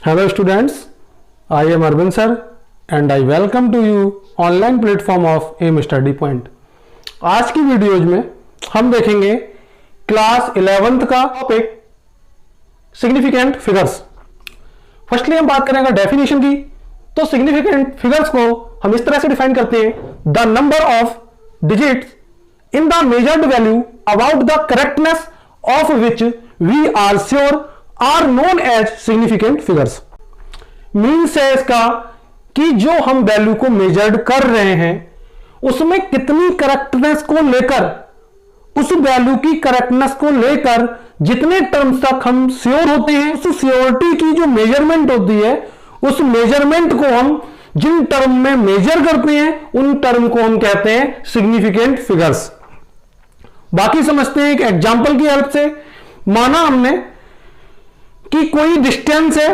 Hello students, I am Arvind sir and I welcome to you online platform of AIM Study Point। आज की videos में हम देखेंगे class 11th का topic significant figures. Firstly हम बात करेंगे डेफिनेशन की। तो सिग्निफिकेंट फिगर्स को हम इस तरह से डिफाइन करते हैं, the number of digits in the measured value about the correctness of which we are sure are known as significant figures. Means है इसका कि जो हम वैल्यू को मेजर्ड कर रहे हैं उसमें कितनी करेक्टनेस को लेकर, उस वैल्यू की करेक्टनेस को लेकर जितने टर्म्स तक हम श्योर होते हैं, उस श्योरिटी की जो मेजरमेंट होती है, उस मेजरमेंट को हम जिन टर्म में मेजर करते हैं उन टर्म को हम कहते हैं सिग्निफिकेंट फिगर्स। बाकी समझते हैं एक एग्जांपल की हेल्प से। माना हमने कि कोई डिस्टेंस है,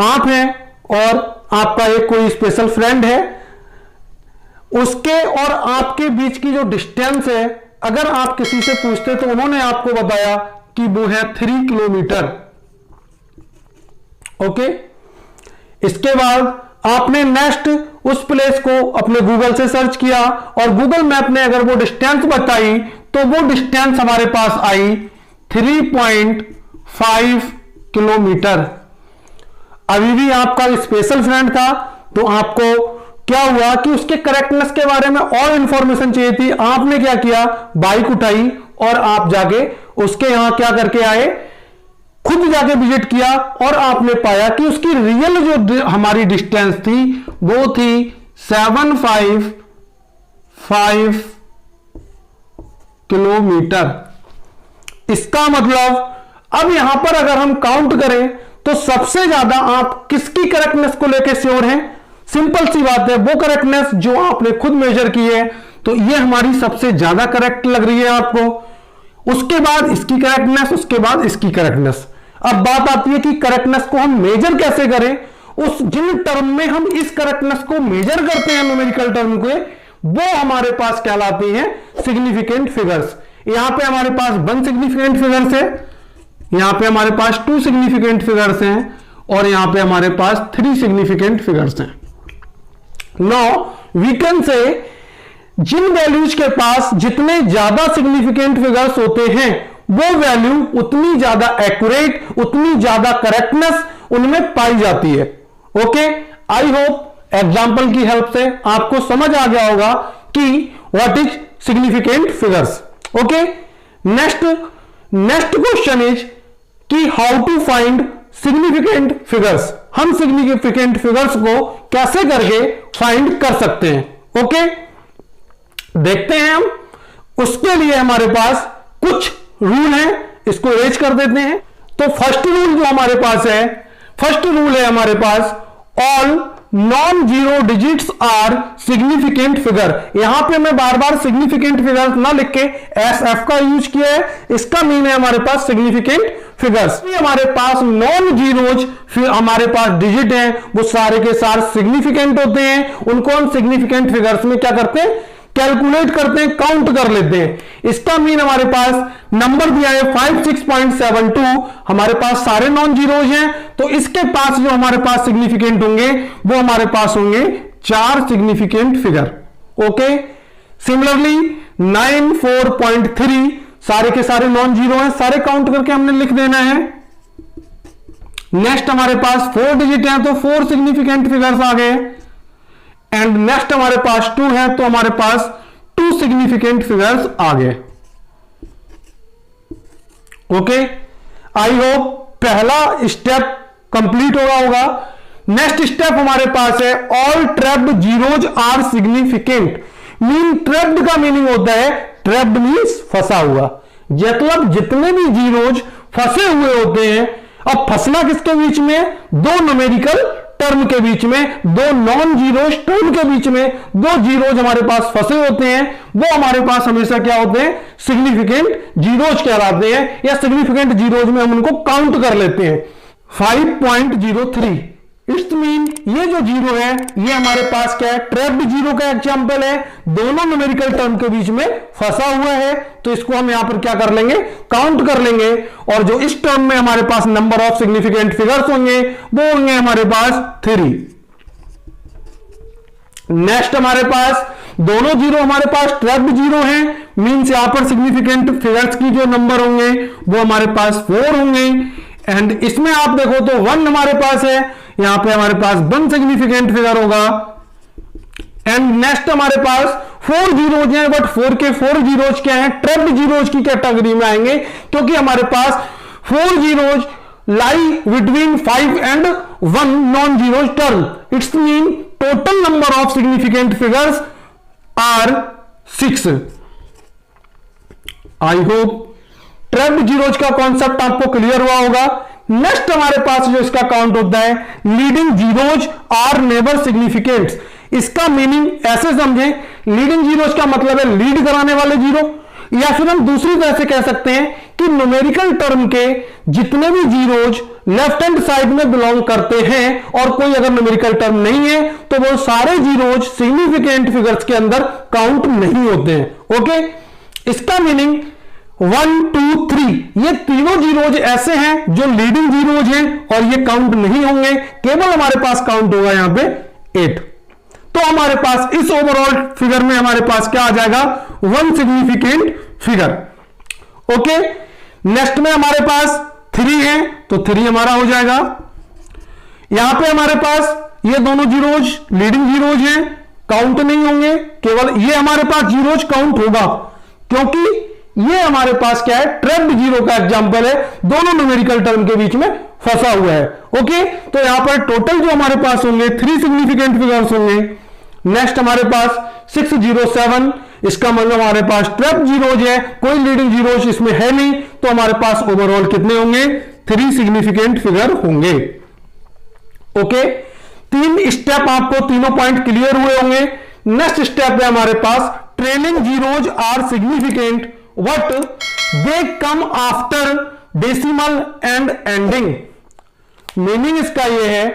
आप हैं और आपका एक कोई स्पेशल फ्रेंड है, उसके और आपके बीच की जो डिस्टेंस है, अगर आप किसी से पूछते तो उन्होंने आपको बताया कि वो है 3 किलोमीटर। ओके, इसके बाद आपने नेक्स्ट उस प्लेस को अपने गूगल से सर्च किया और गूगल मैप ने अगर वो डिस्टेंस बताई तो वो डिस्टेंस हमारे पास आई 3.5 किलोमीटर। अभी भी आपका स्पेशल फ्रेंड था तो आपको क्या हुआ कि उसके करेक्टनेस के बारे में और इंफॉर्मेशन चाहिए थी। आपने क्या किया, बाइक उठाई और आप जाके उसके यहां क्या करके आए, खुद जाके विजिट किया और आपने पाया कि उसकी रियल जो हमारी डिस्टेंस थी वो थी 755 किलोमीटर। इसका मतलब अब यहां पर अगर हम काउंट करें तो सबसे ज्यादा आप किसकी करेक्टनेस को लेकर श्योर हैं? सिंपल सी बात है, वो करेक्टनेस जो आपने खुद मेजर की है तो ये हमारी सबसे ज्यादा करेक्ट लग रही है आपको। उसके बाद इसकी करेक्टनेस, उसके बाद इसकी करेक्टनेस। अब बात आती है कि करेक्टनेस को हम मेजर कैसे करें। उस जिन टर्म में हम इस करेक्टनेस को मेजर करते हैं न्यूमेरिकल टर्म को, वो हमारे पास कहलाती हैं सिग्निफिकेंट फिगर्स। यहां पे हमारे पास 1 सिग्निफिकेंट फिगर्स है, यहां पे हमारे पास 2 सिग्निफिकेंट फिगर्स हैं और यहां पे हमारे पास 3 सिग्निफिकेंट फिगर्स हैं। नाउ वी कैन से जिन वैल्यूज के पास जितने ज्यादा सिग्निफिकेंट फिगर्स होते हैं वो वैल्यू उतनी ज्यादा एक्यूरेट, उतनी ज्यादा करेक्टनेस उनमें पाई जाती है। ओके, आई होप एग्जांपल की हेल्प से आपको समझ आ गया होगा कि what is significant figures. Okay, next question is कि how to find significant figures. हम सिग्निफिकेंट फिगर्स को कैसे करके फाइंड कर सकते हैं। ओके, देखते हैं हम। उसके लिए हमारे पास कुछ रूल है, इसको एज कर देते हैं। तो फर्स्ट रूल जो हमारे पास है, फर्स्ट रूल है हमारे पास all non zero digits are significant figure. यहां पे मैं बार बार सिग्निफिकेंट फिगर ना लिख के एसएफ का यूज किया है, इसका मीन है हमारे पास सिग्निफिकेंट फिगर्स। हमारे पास नॉन जीरोज फिर हमारे पास डिजिट हैं, वो सारे के सारे सिग्निफिकेंट होते हैं। उनको हम सिग्निफिकेंट फिगर्स में क्या करते हैं, कैलकुलेट करते हैं, काउंट कर लेते हैं। इसका मीन हमारे पास नंबर दिया है 56.72, हमारे पास सारे नॉन जीरोज हैं तो इसके पास जो हमारे पास सिग्निफिकेंट होंगे वो हमारे पास होंगे 4 सिग्निफिकेंट फिगर। ओके, सिमिलरली 94.3 सारे के सारे नॉन जीरो हैं, सारे काउंट करके हमने लिख देना है। नेक्स्ट हमारे पास 4 डिजिट हैं तो 4 सिग्निफिकेंट फिगर्स आ गए। एंड नेक्स्ट हमारे पास 2 है तो हमारे पास 2 सिग्निफिकेंट फिगर्स आ गए। ओके, आई होप पहला स्टेप कंप्लीट होगा। नेक्स्ट स्टेप हमारे पास है all trapped zeros are significant. Mean trapped का मीनिंग होता है, ट्रैप्ड मीन्स फंसा हुआ, मतलब जितने भी जीरोज फंसे हुए होते हैं। अब फंसना किसके बीच में, 2 न्यूमेरिकल टर्म के बीच में, 2 नॉन जीरोज टर्म के बीच में 2 जीरोज हमारे पास फंसे होते हैं, वो हमारे पास हमेशा क्या होते हैं, सिग्निफिकेंट जीरोज कहलाते हैं, या सिग्निफिकेंट जीरोज में हम उनको काउंट कर लेते हैं। 5.03 इट्स मीन ये जो जीरो है ये हमारे पास क्या है, ट्रैप्ड जीरो का एग्जांपल है, दोनों न्यूमेरिकल टर्म के बीच में फंसा हुआ है। तो इसको हम यहां पर क्या कर लेंगे, काउंट कर लेंगे। और जो इस टर्म में हमारे पास नंबर ऑफ सिग्निफिकेंट फिगर्स होंगे वो होंगे हमारे पास 3। नेक्स्ट हमारे पास दोनों जीरो हमारे पास ट्रैप्ड जीरो है, मींस यहां पर सिग्निफिकेंट फिगर्स की जो नंबर होंगे वो हमारे पास 4 होंगे। एंड इसमें आप देखो तो 1 हमारे पास है, यहां पे हमारे पास 1 सिग्निफिकेंट फिगर होगा। एंड नेक्स्ट हमारे पास 4 जीरोज हैं, बट 4 के 4 जीरोज क्या हैं, ट्रैप्ड जीरोज की कैटेगरी में आएंगे, क्योंकि हमारे पास 4 zeros lie between 5 and 1 non zeros term. It's mean total number of significant figures are 6। I hope trapped zeros का कॉन्सेप्ट आपको क्लियर हुआ होगा। नेक्स्ट हमारे पास जो इसका काउंट होता है, लीडिंग जीरोज आर नेबर सिग्निफिकेंट्स। इसका मीनिंग ऐसे समझें, लीडिंग जीरोज का मतलब है लीड कराने वाले जीरो, या फिर हम दूसरी तरह से कह सकते हैं कि न्यूमेरिकल टर्म के जितने भी जीरोज लेफ्ट हैंड साइड में बिलोंग करते हैं और कोई अगर न्यूमेरिकल टर्म नहीं है तो वो सारे जीरोज सिग्निफिकेंट फिगर्स के अंदर काउंट नहीं होते हैं। ओके, इसका मीनिंग 1 2 3 ये तीनों जीरोज ऐसे हैं जो लीडिंग जीरोज हैं और ये काउंट नहीं होंगे, केवल हमारे पास काउंट होगा यहां पे 8। तो हमारे पास इस ओवरऑल फिगर में हमारे पास क्या आ जाएगा, 1 सिग्निफिकेंट फिगर। ओके, नेक्स्ट में हमारे पास 3 है तो 3 हमारा हो जाएगा। यहां पे हमारे पास ये दोनों जीरोज लीडिंग जीरोज हैं, काउंट नहीं होंगे, केवल ये हमारे पास जीरोज काउंट होगा, क्योंकि ये हमारे पास क्या है, ट्रैप्ड जीरो का एग्जांपल है, दोनों न्यूमेरिकल टर्म के बीच में फंसा हुआ है। ओके, तो यहां पर टोटल जो हमारे पास होंगे 3 सिग्निफिकेंट फिगर्स होंगे। नेक्स्ट हमारे पास 6 0 7, इसका मतलब हमारे पास ट्रैप्ड जीरोज है, कोई लीडिंग जीरोज इसमें है नहीं, तो हमारे पास ओवरऑल कितने होंगे, 3 सिग्निफिकेंट फिगर होंगे। ओके, 3 स्टेप आपको तीनों पॉइंट क्लियर हुए होंगे। नेक्स्ट स्टेप है हमारे पास trailing zeros are significant What they come after decimal and ending। Meaning इसका यह है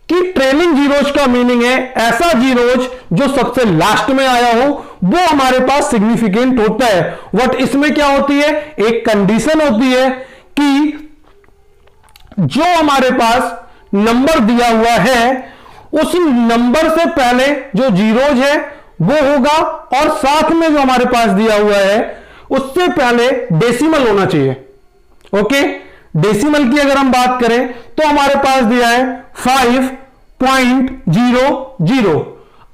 कि ट्रेलिंग जीरोज का मीनिंग है ऐसा जीरोज जो सबसे लास्ट में आया हो वो हमारे पास सिग्निफिकेंट होता है। वट इसमें क्या होती है, एक कंडीशन होती है कि जो हमारे पास नंबर दिया हुआ है उस नंबर से पहले जो जीरोज है वो होगा, और साथ में जो हमारे पास दिया हुआ है उससे पहले डेसिमल होना चाहिए। ओके, डेसिमल की अगर हम बात करें तो हमारे पास दिया है 5.00।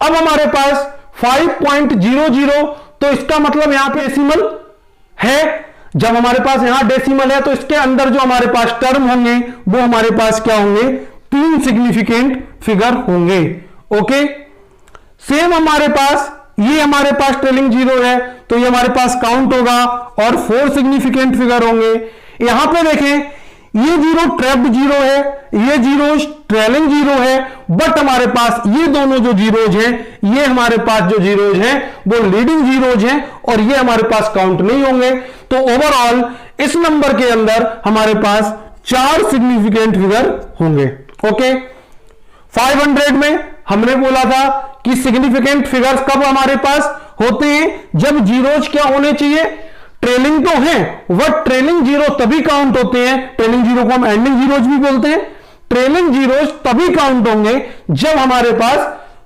अब हमारे पास 5.00, तो इसका मतलब यहां पे डेसिमल है। जब हमारे पास यहां डेसिमल है तो इसके अंदर जो हमारे पास टर्म होंगे वो हमारे पास क्या होंगे, 3 सिग्निफिकेंट फिगर होंगे। ओके, सेम हमारे पास ये हमारे पास ट्रेलिंग जीरो है तो ये हमारे पास काउंट होगा और 4 सिग्निफिकेंट फिगर होंगे। यहां पे देखें ये जीरो ट्रैप्ड जीरो है, ये जीरो ट्रेलिंग जीरो है, बट हमारे पास ये दोनों जो जीरोज हैं, ये हमारे पास जो जीरोज हैं वो लीडिंग जीरोज हैं और ये हमारे पास काउंट नहीं होंगे। तो ओवरऑल इस नंबर के अंदर हमारे पास 4 सिग्निफिकेंट फिगर होंगे। ओके, 500 में हमने बोला था कि सिग्निफिकेंट फिगर्स कब हमारे पास होते हैं, जब जीरोज क्या होने चाहिए, ट्रेलिंग तो है, वह ट्रेलिंग जीरो तभी काउंट होते हैं, ट्रेलिंग जीरो को हम एंडिंग जीरोज भी बोलते हैं। ट्रेलिंग जीरोज तभी काउंट होंगे जब हमारे पास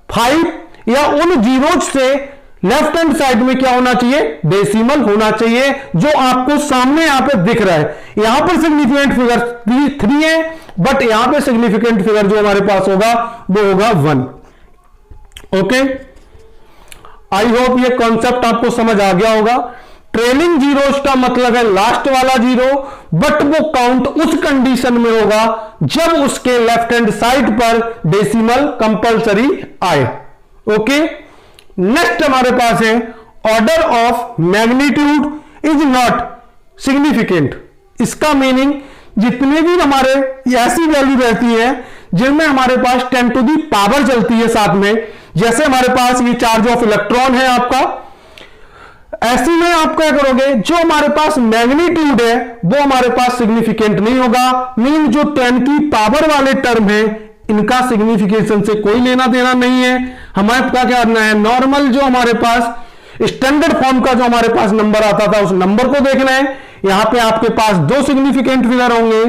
5 या उन जीरोज से लेफ्ट हैंड साइड में क्या होना चाहिए, डेसिमल होना चाहिए, जो आपको सामने यहां पे दिख रहा है। यहां पर सिग्निफिकेंट फिगर 3 है, बट यहां पे सिग्निफिकेंट फिगर जो हमारे पास होगा वो होगा 1। ओके, आई होप ये कॉन्सेप्ट आपको समझ आ गया होगा। ट्रेलिंग जीरोज का मतलब है लास्ट वाला जीरो, बट वो काउंट उस कंडीशन में होगा जब उसके लेफ्ट हैंड साइड पर डेसिमल कंपलसरी आए। ओके, नेक्स्ट हमारे पास है order of magnitude is not significant. इसका मीनिंग जितने भी हमारे ऐसी वैल्यू रहती है जिनमें हमारे पास 10 टू दी पावर चलती है साथ में, जैसे हमारे पास ये चार्ज ऑफ इलेक्ट्रॉन है आपका, ऐसी में आप क्या करोगे, जो हमारे पास मैग्नीट्यूड है वो हमारे पास सिग्निफिकेंट नहीं होगा। मीन जो 10 की पावर वाले टर्म है इनका सिग्निफिकेशन से कोई लेना देना नहीं है। हमें क्या करना है, नॉर्मल जो हमारे पास स्टैंडर्ड फॉर्म का जो हमारे पास नंबर आता था उस नंबर को देखना है। यहां पे आपके पास दो सिग्निफिकेंट फिगर होंगे,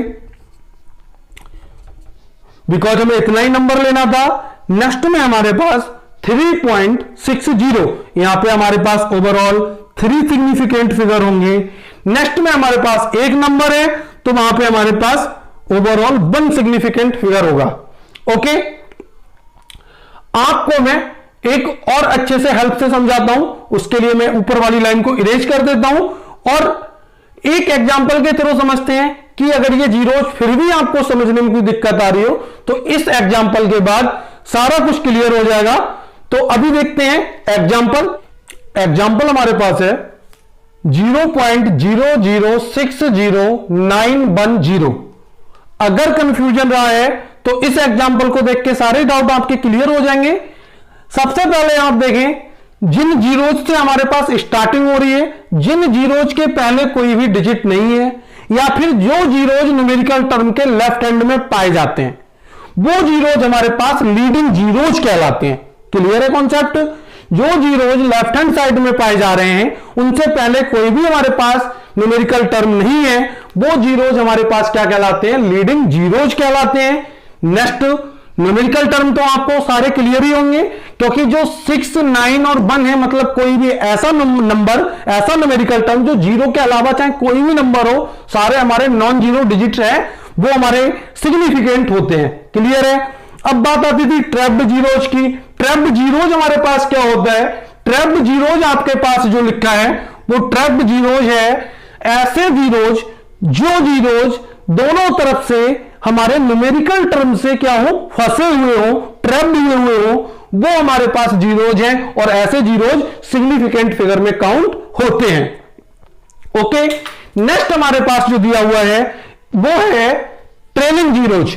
बिकॉज हमें इतना ही नंबर लेना था। नेक्स्ट में हमारे पास 3.60, यहां पे हमारे पास ओवरऑल 3 सिग्निफिकेंट फिगर होंगे। नेक्स्ट में हमारे पास एक नंबर है तो वहां पे हमारे पास ओवरऑल 1 सिग्निफिकेंट फिगर होगा। ओके, आपको मैं एक और अच्छे से हेल्प से समझाता हूं, उसके लिए मैं ऊपर वाली लाइन को इरेज कर देता हूं और एक एग्जांपल के थ्रू समझते हैं कि अगर ये जीरो फिर भी आपको समझने में कोई दिक्कत आ रही हो तो इस एग्जांपल के बाद सारा कुछ क्लियर हो जाएगा। तो अभी देखते हैं एग्जांपल हमारे पास है 0.0060910। अगर कंफ्यूजन रहा है तो इस एग्जांपल को देख के सारे डाउट आपके क्लियर हो जाएंगे। सबसे पहले आप देखें, जिन जीरोज से हमारे पास स्टार्टिंग हो रही है, जिन जीरोज के पहले कोई भी डिजिट नहीं है, या फिर जो जीरोज न्यूमेरिकल टर्म के लेफ्ट हैंड में पाए जाते हैं, वो जीरोज हमारे पास लीडिंग जीरोज कहलाते हैं। क्लियर है कॉन्सेप्ट? जो जीरोज लेफ्ट हैंड साइड में पाए जा रहे हैं, उनसे पहले कोई भी हमारे पास न्यूमेरिकल टर्म नहीं है, वो जीरोज हमारे पास क्या कहलाते हैं, लीडिंग जीरोज कहलाते हैं। नेक्स्ट, न्यूमेरिकल टर्म तो आपको सारे क्लियर ही होंगे, क्योंकि जो 6, 9 और 1 है, मतलब कोई भी ऐसा नंबर, ऐसा न्यूमेरिकल टर्म जो जीरो के अलावा चाहे कोई भी नंबर हो, सारे हमारे नॉन जीरो डिजिट है, वो हमारे सिग्निफिकेंट होते हैं। क्लियर है? अब बात आती थी ट्रैप्ड जीरोज की। ट्रैप्ड जीरोज हमारे पास क्या होता है? ट्रैप्ड जीरोज आपके पास जो लिखा है वो ट्रैप्ड जीरोज है ऐसे जीरोज जो जीरोज दोनों तरफ से हमारे न्यूमेरिकल टर्म से क्या हो, फंसे हुए हो, ट्रैप्ड हुए हो, वो हमारे पास जीरोज हैं और ऐसे जीरोज सिग्निफिकेंट फिगर में काउंट होते हैं। ओके, नेक्स्ट हमारे पास जो दिया हुआ है वो है ट्रेलिंग जीरोज।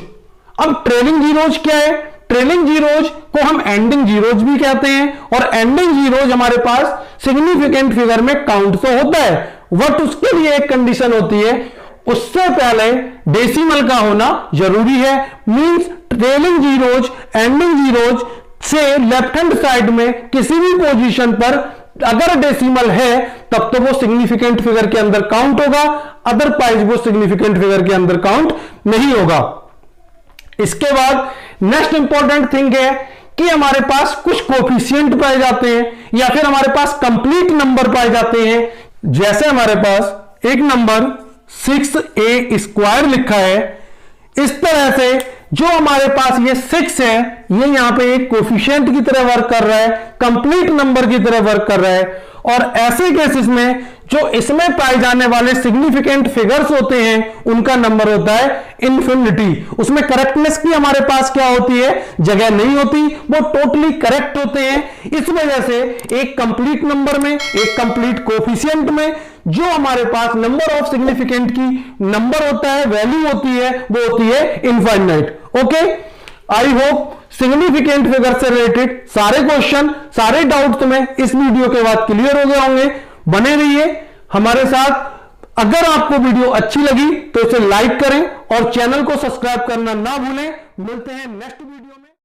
अब ट्रेलिंग जीरोज क्या है? ट्रेलिंग जीरोज को हम एंडिंग जीरोज भी कहते हैं और एंडिंग जीरोज हमारे पास सिग्निफिकेंट फिगर में काउंट तो होता है, बट उसके लिए एक कंडीशन होती है, उससे पहले डेसिमल का होना जरूरी है। Means trailing zeros ending zeros से लेफ्ट हैंड साइड में किसी भी पोजीशन पर अगर डेसिमल है तब तो वो सिग्निफिकेंट फिगर के अंदर काउंट होगा, अदरवाइज वो सिग्निफिकेंट फिगर के अंदर काउंट नहीं होगा। इसके बाद नेक्स्ट इंपॉर्टेंट थिंग है कि हमारे पास कुछ कोफिशिएंट पाए जाते हैं या फिर हमारे पास कंप्लीट नंबर पाए जाते हैं। जैसे हमारे पास एक नंबर 6a² लिखा है, इस तरह से जो हमारे पास ये 6 है, ये यहां पे एक कोफिशिएंट की तरह वर्क कर रहा है, कंप्लीट नंबर की तरह वर्क कर रहा है। और ऐसे केसेस में जो इसमें पाए जाने वाले सिग्निफिकेंट फिगर्स होते हैं उनका नंबर होता है इन्फिनिटी। उसमें करेक्टनेस की हमारे पास क्या होती है, जगह नहीं होती, वो टोटली करेक्ट होते हैं। इस वजह से एक कंप्लीट नंबर में, एक कंप्लीट कोफिशिएंट में जो हमारे पास नंबर ऑफ सिग्निफिकेंट की नंबर होता है, वैल्यू होती है, वो होती है infinite. Okay, I hope significant figure से रिलेटेड सारे क्वेश्चन, सारे डाउट तुम्हें इस वीडियो के बाद क्लियर हो गए होंगे। बने रहिए हमारे साथ। अगर आपको वीडियो अच्छी लगी तो इसे लाइक करें और चैनल को सब्सक्राइब करना ना भूलें। मिलते हैं नेक्स्ट वीडियो में।